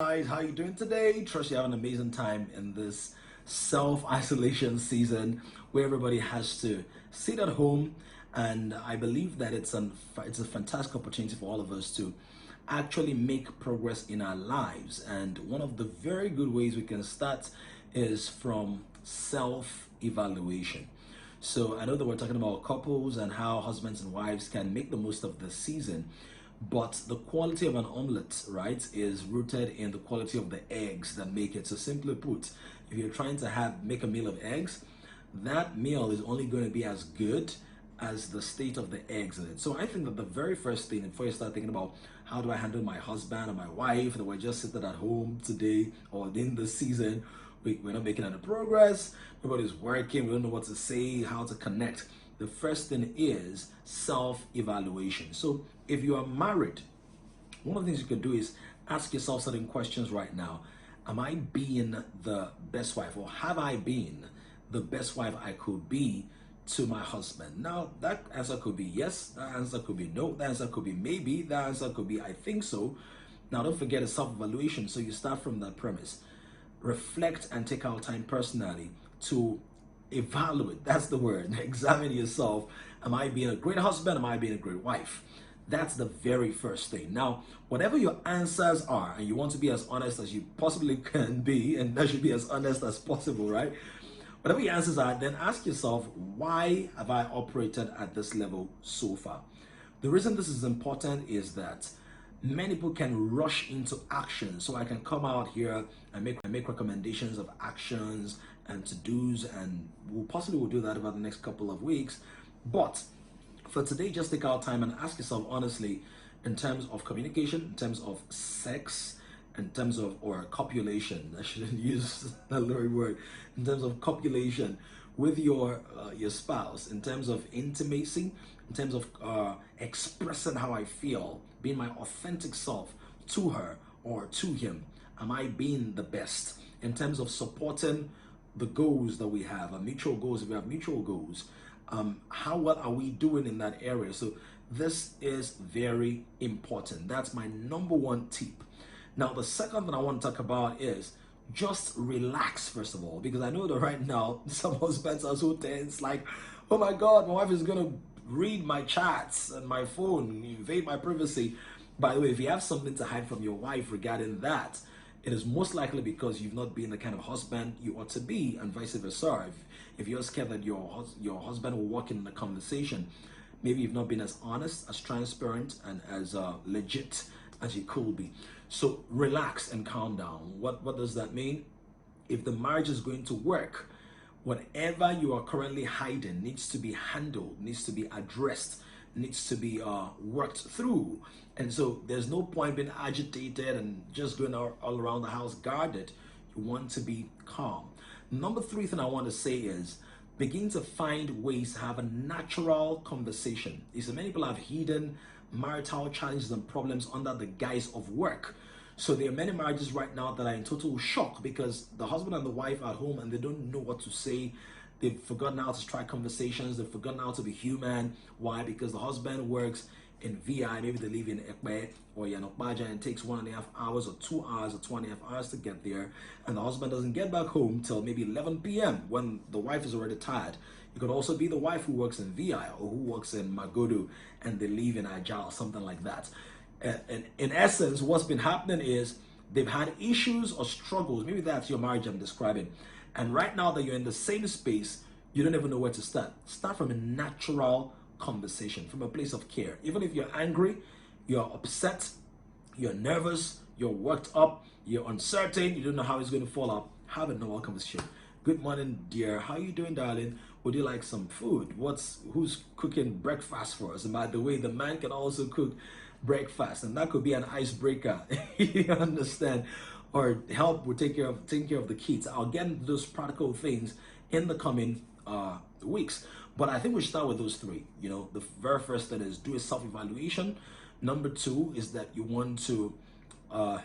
guys, how you doing today? Trust you have an amazing time in this self-isolation season where everybody has to sit at home, and I believe that it's a fantastic opportunity for all of us to actually make progress in our lives. And one of the very good ways we can start is from self-evaluation. So I know that we're talking about couples and how husbands and wives can make the most of the season, but the quality of an omelette, right, is rooted in the quality of the eggs that make it. So simply put, if you're trying to make a meal of eggs, that meal is only going to be as good as the state of the eggs in it. So I think that the very first thing, before you start thinking about how do I handle my husband or my wife that we're just sitting at home today or in the season, we're not making any progress, nobody's working, we don't know what to say, how to connect. The first thing is self-evaluation. So if you are married, one of the things you can do is ask yourself certain questions right now. Am I being the best wife, or have I been the best wife I could be to my husband? Now, that answer could be yes, that answer could be no, that answer could be maybe, that answer could be I think so. Now, don't forget a self-evaluation. So you start from that premise. Reflect and take out time personally to evaluate. That's the word. Examine yourself. Am I being a great husband? Am I being a great wife? That's the very first thing. Now, whatever your answers are, and you want to be as honest as you possibly can be, and that should be as honest as possible, right? Whatever your answers are, then ask yourself, why have I operated at this level so far? The reason this is important is that many people can rush into action. So I can come out here and make recommendations of actions and to-dos, and we'll possibly do that over the next couple of weeks. But for today, just take out time and ask yourself honestly, in terms of communication, in terms of sex, in terms of, or copulation, I shouldn't use that very word, in terms of copulation with your spouse, in terms of intimacy, in terms of expressing how I feel, being my authentic self to her or to him. Am I being the best? In terms of supporting the goals that we have, our mutual goals, if we have mutual goals, how well are we doing in that area? So this is very important. That's my number one tip. Now, the second thing I want to talk about is just relax, first of all, because I know that right now some husbands are so tense, like, oh my God, my wife is going to read my chats and my phone, invade my privacy. By the way, if you have something to hide from your wife regarding that, it is most likely because you've not been the kind of husband you ought to be, and vice versa. If you're scared that your husband will walk in the conversation, maybe you've not been as honest, as transparent, and as legit as you could be. So relax and calm down. What does that mean? If the marriage is going to work, whatever you are currently hiding needs to be handled, needs to be addressed, needs to be worked through. And so there's no point being agitated and just going all around the house guarded. You want to be calm. Number three thing I want to say is begin to find ways to have a natural conversation. So many people have hidden marital challenges and problems under the guise of work. So there are many marriages right now that are in total shock because the husband and the wife are at home and they don't know what to say. They've forgotten how to strike conversations. They've forgotten how to be human. Why? Because the husband works in VI, maybe they live in Ekpe or Yanokbaja, and it takes 1.5 hours or 2 hours or 2.5 hours to get there. And the husband doesn't get back home till maybe 11 p.m. when the wife is already tired. It could also be the wife who works in VI or who works in Magodo and they live in Agile, something like that. And in essence, what's been happening is they've had issues or struggles. Maybe that's your marriage I'm describing. And right now that you're in the same space, you don't even know where to start. Start from a natural conversation, from a place of care. Even if you're angry, you're upset, you're nervous, you're worked up, you're uncertain, you don't know how it's going to fall out, have a normal conversation. Good morning, dear. How are you doing, darling? Would you like some food? Who's cooking breakfast for us? And by the way, the man can also cook breakfast, and that could be an icebreaker. You understand? Or help with taking care of the kids. I'll get into those practical things in the coming weeks. But I think we should start with those three. You know, the very first thing is do a self-evaluation. Number two is that you want to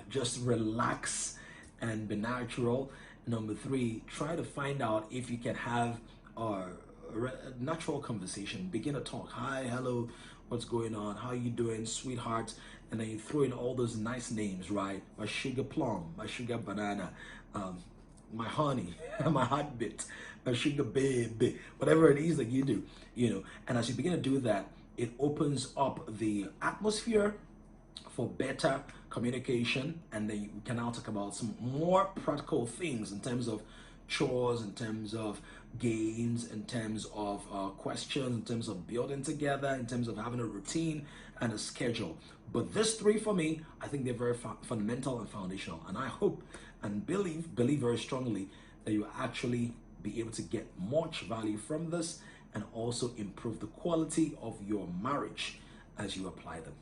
just relax and be natural. Number three, try to find out if you can have a natural conversation. Begin to talk. Hi, hello, what's going on? How are you doing, sweetheart? and then you throw in all those nice names, right? My sugar plum, my sugar banana, my honey, my heartbeat, my sugar baby, whatever it is that you do, And as you begin to do that, it opens up the atmosphere for better communication, and then we can now talk about some more practical things in terms of chores, in terms of games, in terms of questions, in terms of building together, in terms of having a routine and a schedule. But these three for me, I think they're very fundamental and foundational, and I hope and believe very strongly that you actually be able to get much value from this and also improve the quality of your marriage as you apply them.